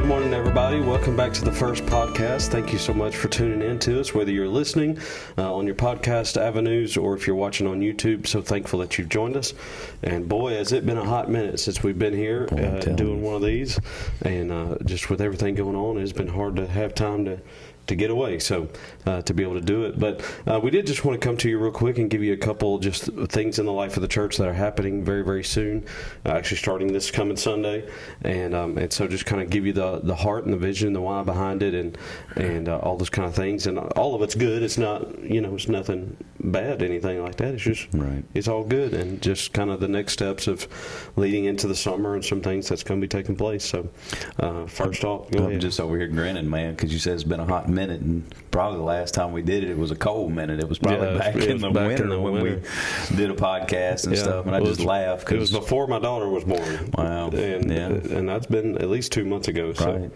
Good morning, everybody. Welcome back to the first podcast. Thank you so much for tuning in to us, whether you're listening on your podcast avenues or if you're watching on YouTube. So thankful that you've joined us. And boy, has it been a hot minute since we've been here doing one of these. And just with everything going on, it's been hard to have time to get away, so to be able to do it. But we did just want to come to you real quick and give you a couple just things in the life of the church that are happening very, very soon, actually starting this coming Sunday. And so just kind of give you the heart and the vision, the why behind it, and all those kind of things. And all of it's good. It's not, it's nothing bad, anything like that. It's just, It's all good. And just kind of the next steps of leading into the summer and some things that's going to be taking place. So first off, go ahead. I'm just over here grinning, man, because you said it's been a hot minute, and probably the last time we did it was a cold minute. It was probably back in the winter when we did a podcast and stuff, and I just laughed. It was before my daughter was born. Wow. And that's been at least 2 months ago. So. Right.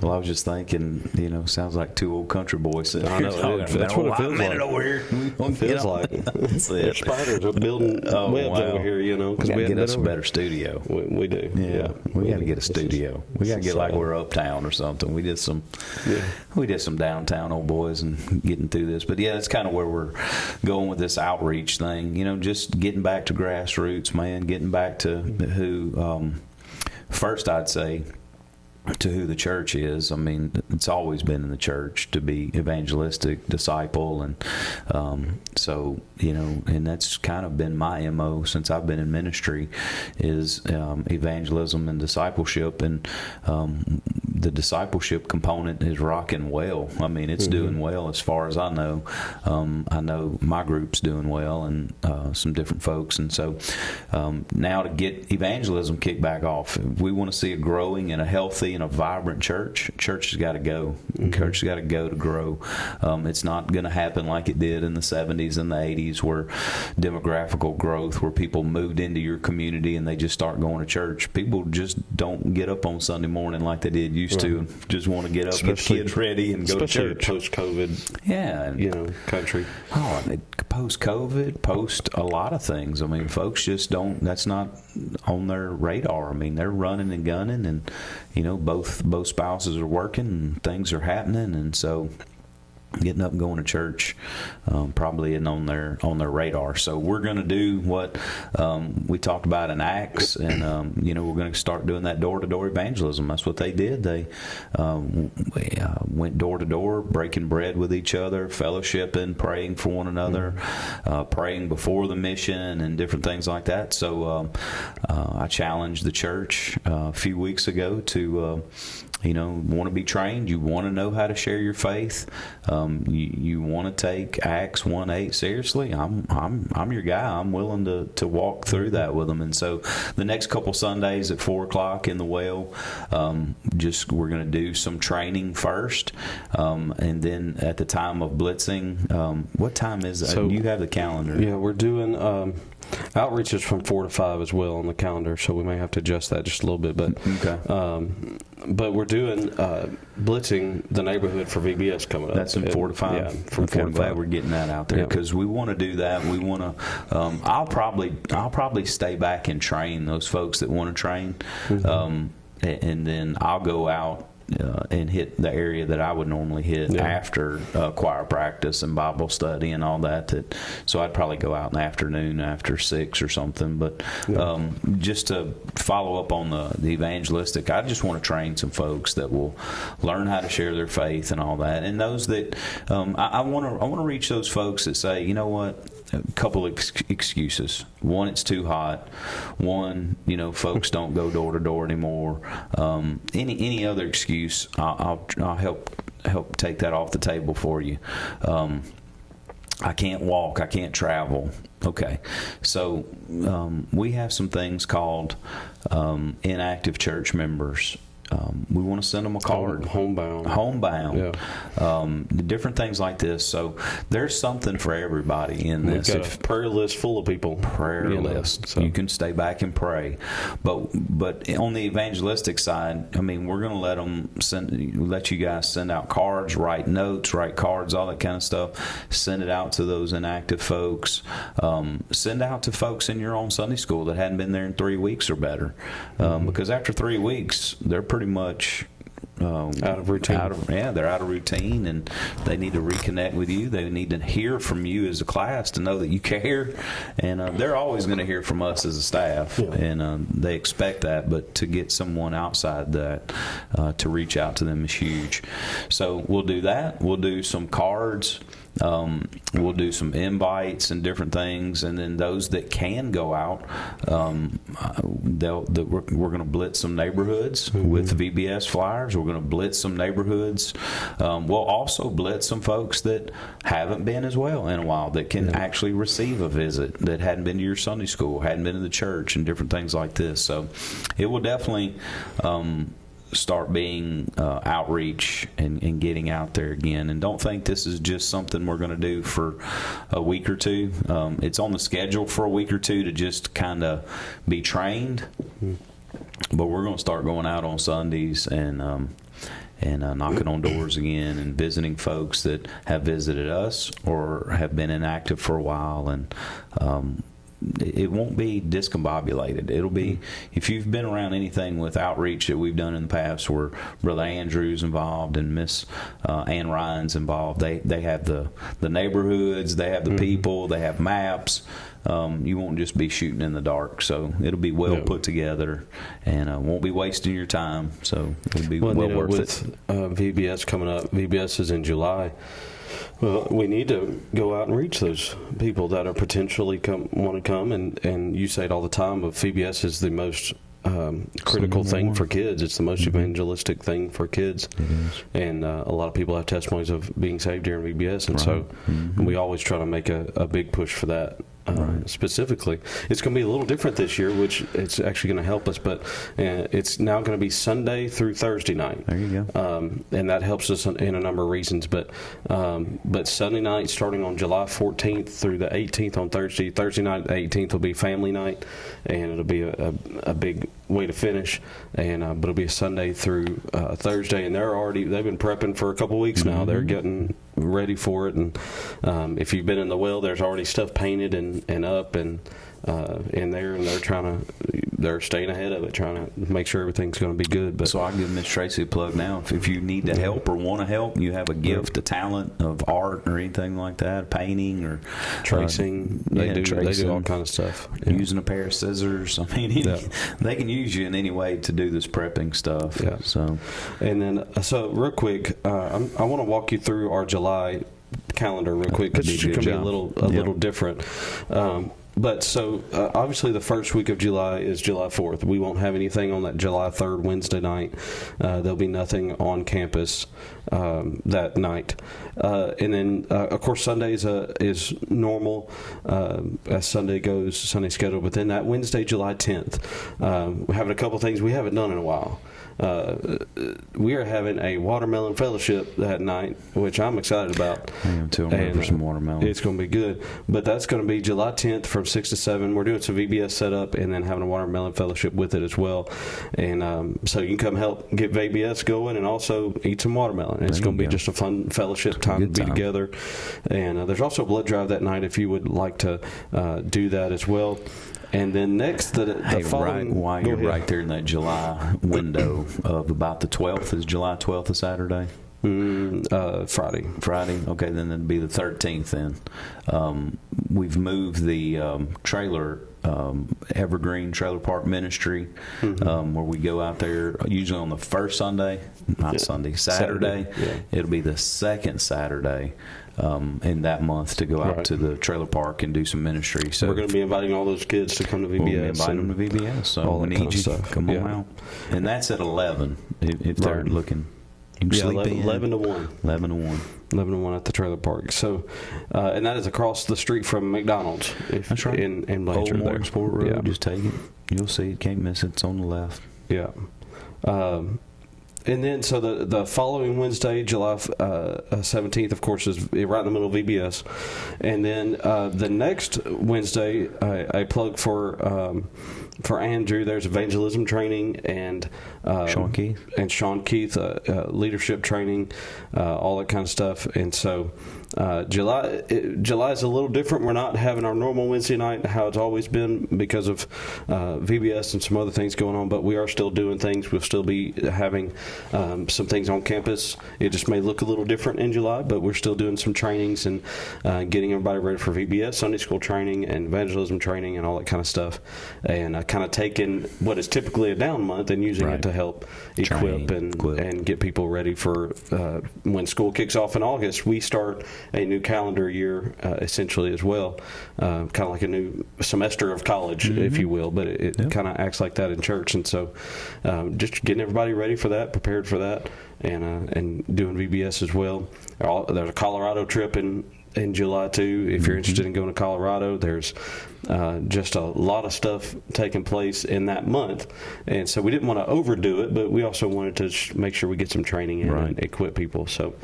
Well, I was just thinking, sounds like two old country boys. I know. That's what it feels like. Over here. It feels like. There's spiders are building webs over here, because we got to get us a better studio. We do. Yeah. We got to get a studio. We got to get like we're uptown or something. We did some downtown old boys and getting through this. But yeah, that's kind of where we're going with this outreach thing. Just getting back to grassroots, man, getting back to who, first I'd say, to who the church is. I mean, it's always been in the church to be evangelistic, disciple, and and that's kind of been my MO since I've been in ministry is evangelism and discipleship, and the discipleship component is rocking well. I mean, it's doing well as far as I know. I know my group's doing well, and some different folks, and so now to get evangelism kicked back off, if we want to see a growing and a healthy and a vibrant church has got to go. Church has got to go to grow. It's not going to happen like it did in the 70s and the 80s, where demographical growth, where people moved into your community and they just start going to church. People just don't get up on Sunday morning like they did used to, and just want to get up, get the kids ready, and go to church. Post-COVID, country. Post-COVID, post a lot of things. I mean, folks just don't. That's not on their radar. I mean, they're running and gunning, and both spouses are working, and things are happening, and so getting up and going to church probably isn't on their radar. So we're going to do what we talked about in Acts, and we're going to start doing that door-to-door evangelism. That's what they did. They went door-to-door, breaking bread with each other, fellowshipping, praying for one another, praying before the mission, and different things like that. So I challenged the church a few weeks ago to want to be trained. You want to know how to share your faith. You want to take Acts 1:8 seriously. I'm your guy. I'm willing to walk through that with them. And so the next couple Sundays at 4:00 in the well, we're going to do some training first, and then at the time of blitzing, what time is that? So, you have the calendar. Yeah, we're doing outreach is from 4 to 5 as well on the calendar, so we may have to adjust that just a little bit. But but we're doing blitzing the neighborhood for VBS coming up. That's from 4 to 5. Yeah, from 4 to 5. I'm glad we're getting that out there, because we want to do that. We want to. I'll probably stay back and train those folks that want to train, and then I'll go out and hit the area that I would normally hit after choir practice and Bible study and all that. So I'd probably go out in the afternoon after 6 or something. But just to follow up on the evangelistic, I just want to train some folks that will learn how to share their faith and all that. And those that I want to reach those folks that say, you know what, a couple of excuses. One, it's too hot. One, folks don't go door to door anymore. Any other excuse, I'll help take that off the table for you. I can't walk. I can't travel. Okay, so we have some things called inactive church members. We want to send them a card. Homebound. Yeah. Different things like this. So there's something for everybody in this. We've got a prayer list full of people. Prayer list. So you can stay back and pray. But on the evangelistic side, I mean, we're going to let you guys send out cards, write notes, write cards, all that kind of stuff. Send it out to those inactive folks. Send out to folks in your own Sunday school that hadn't been there in 3 weeks or better. Because after 3 weeks, they're pretty much out of routine. They're out of routine, and they need to reconnect with you. They need to hear from you as a class to know that you care, and they're always going to hear from us as a staff, and they expect that. But to get someone outside that to reach out to them is huge. So we'll do that. We'll do some cards. We'll do some invites and different things, and then those that can go out, we're going to blitz some neighborhoods with VBS flyers. We're going to blitz some neighborhoods. We'll also blitz some folks that haven't been as well in a while, that can actually receive a visit, that hadn't been to your Sunday school, hadn't been to the church, and different things like this. So it will definitely start being outreach and getting out there again. And don't think this is just something we're going to do for a week or two. It's on the schedule for a week or two to just kind of be trained, but we're going to start going out on Sundays and knocking on doors again and visiting folks that have visited us or have been inactive for a while. And it won't be discombobulated. It'll be, if you've been around anything with outreach that we've done in the past, where Brother Andrew's involved and Miss Ann Ryan's involved, they have the neighborhoods, they have the people, they have maps. You won't just be shooting in the dark. So it'll be well put together, and won't be wasting your time. So it'll be well worth it. VBS coming up, VBS is in July. Well, we need to go out and reach those people that are potentially want to come, and you say it all the time, but VBS is the most critical thing for kids. It's the most evangelistic thing for kids, and a lot of people have testimonies of being saved during VBS, and so we always try to make a big push for that. Specifically, it's going to be a little different this year, which it's actually going to help us. But it's now going to be Sunday through Thursday night. There you go. And that helps us in a number of reasons. But Sunday night, starting on July 14th through the 18th on Thursday. Thursday night, the 18th will be family night, and it'll be a big way to finish. And but it'll be a Sunday through Thursday, and they've been prepping for a couple weeks now. They're getting ready for it, and if you've been in the well, there's already stuff painted and up and in there, and they're staying ahead of it, trying to make sure everything's going to be good. But so I'll give Miss Tracy a plug now. If you need to help or want to help, you have a gift, a talent of art or anything like that, painting or tracing, they do all kind of stuff. Using a pair of scissors. I mean, they can use you in any way to do this prepping stuff. Yeah. So, and then real quick, I want to walk you through our July calendar real quick, because it's going to be a little different. But so obviously the first week of July is July 4th. We won't have anything on that July 3rd Wednesday night. There'll be nothing on campus that night. And then, of course, Sunday is normal as Sunday goes, Sunday schedule. But then that Wednesday, July 10th, we're having a couple things we haven't done in a while. We are having a watermelon fellowship that night, which I'm excited about. I am too. I'm ready for some watermelon. It's going to be good. But that's going to be July 10th from 6 to 7. We're doing some VBS setup and then having a watermelon fellowship with it as well. And so you can come help get VBS going and also eat some watermelon. It's going to be just a fun fellowship time to be together. And there's also a blood drive that night if you would like to do that as well. And then next, the following... While you're right there in that July window of about the 12th, is July 12th a Saturday? Friday. Friday? Okay, then it'd be the 13th then. We've moved the trailer, Evergreen Trailer Park Ministry, where we go out there usually on the first Sunday, Saturday. Yeah. It'll be the second Saturday in that month to go out to the trailer park and do some ministry. So we're going to be inviting all those kids to come to VBS. We'll be inviting them to VBS. So we need you to come on out. And that's at 11 if they're looking. You can sleep 11 to 1. 11 to 1. 11 to 1 at the trailer park. So, and that is across the street from McDonald's. That's right. In Blanchard. Old Morgansport Road. Just take it. You'll see it. Can't miss it. It's on the left. Yeah. And then, so the following Wednesday, July 17th, of course, is right in the middle of VBS. And then the next Wednesday, a plug for For Andrew, there's evangelism training and Sean Keith, leadership training, all that kind of stuff. And so July is a little different. We're not having our normal Wednesday night how it's always been because of VBS and some other things going on, but we are still doing things. We'll still be having some things on campus. It just may look a little different in July, but we're still doing some trainings and getting everybody ready for VBS, Sunday school training and evangelism training and all that kind of stuff, and kind of taking what is typically a down month and using it to help equip and get people ready for when school kicks off in August. We start a new calendar year essentially as well, kind of like a new semester of college, if you will, but it kind of acts like that in church. And so just getting everybody ready for that, prepared for that, and doing VBS as well. There's a Colorado trip in July too. If you're interested in going to Colorado, there's just a lot of stuff taking place in that month, and so we didn't want to overdo it, but we also wanted to make sure we get some training in and equip people. So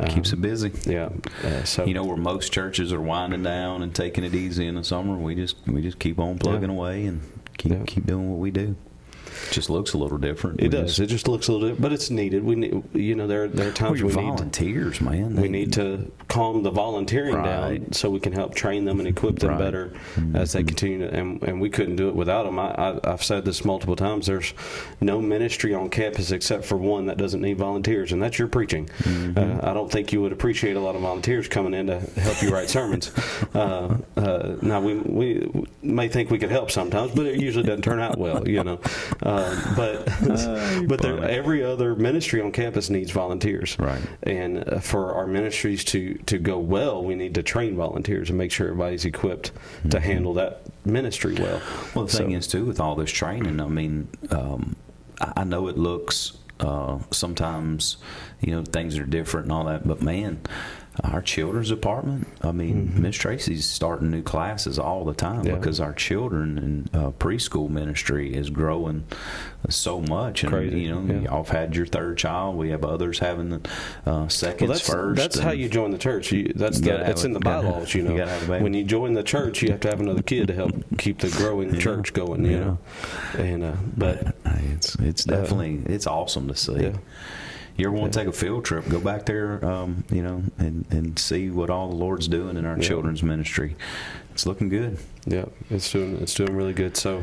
keeps it busy. Yeah. So where most churches are winding down and taking it easy in the summer, we just keep on plugging away and keep doing what we do. Just looks a little different. It does. It just looks a little different, but it's needed. We need, there are times we volunteers, man. We need to calm the volunteering down so we can help train them and equip them better as they continue to, and we couldn't do it without them. I've said this multiple times. There's no ministry on campus except for one that doesn't need volunteers, and that's your preaching. I don't think you would appreciate a lot of volunteers coming in to help you write sermons. Now we may think we could help sometimes, but it usually doesn't turn out well, but every other ministry on campus needs volunteers, and for our ministries to go well, we need to train volunteers and make sure everybody's equipped to handle that ministry well. Well, the thing is too, with all this training, I mean, I know it looks sometimes things are different and all that, but man, our children's department, I mean, Miss Tracy's starting new classes all the time because our children and preschool ministry is growing so much. And crazy. Y'all have had your third child. We have others having the seconds first. That's how you join the church. It's in the bylaws. When you join the church, you have to have another kid to help keep the growing church going. But it's definitely it's awesome to see. Yeah. You ever want to take a field trip, go back there, and see what all the Lord's doing in our children's ministry. It's looking good. Yeah, it's doing really good. So,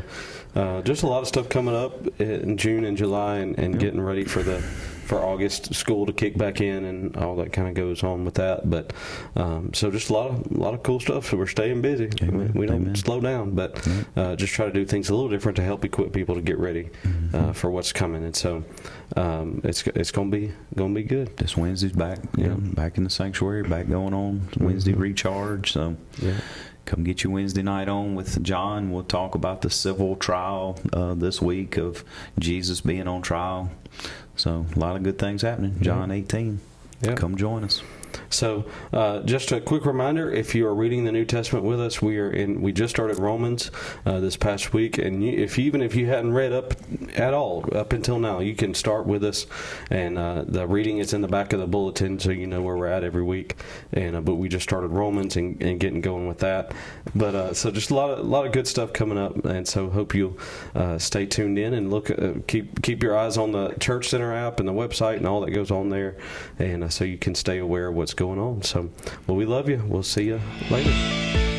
just a lot of stuff coming up in June and July, and getting ready for August school to kick back in, and all that kind of goes on with that. But so just a lot of cool stuff. So we're staying busy. We don't slow down, but just try to do things a little different to help equip people to get ready for what's coming. And so it's gonna be good. This Wednesday's back, back in the sanctuary, back going on Wednesday recharge. So come get your Wednesday night on with John. We'll talk about the civil trial this week of Jesus being on trial. So a lot of good things happening. John 18. Come join us. So, just a quick reminder: if you are reading the New Testament with us, we just started Romans this past week, and even if you hadn't read up at all up until now, you can start with us. And the reading is in the back of the bulletin, so you know where we're at every week. And but we just started Romans and getting going with that. But so just a lot of good stuff coming up, and so hope you'll stay tuned in and look. Keep your eyes on the Church Center app and the website and all that goes on there, and so you can stay aware of what's going on. So, well, we love you. We'll see you later.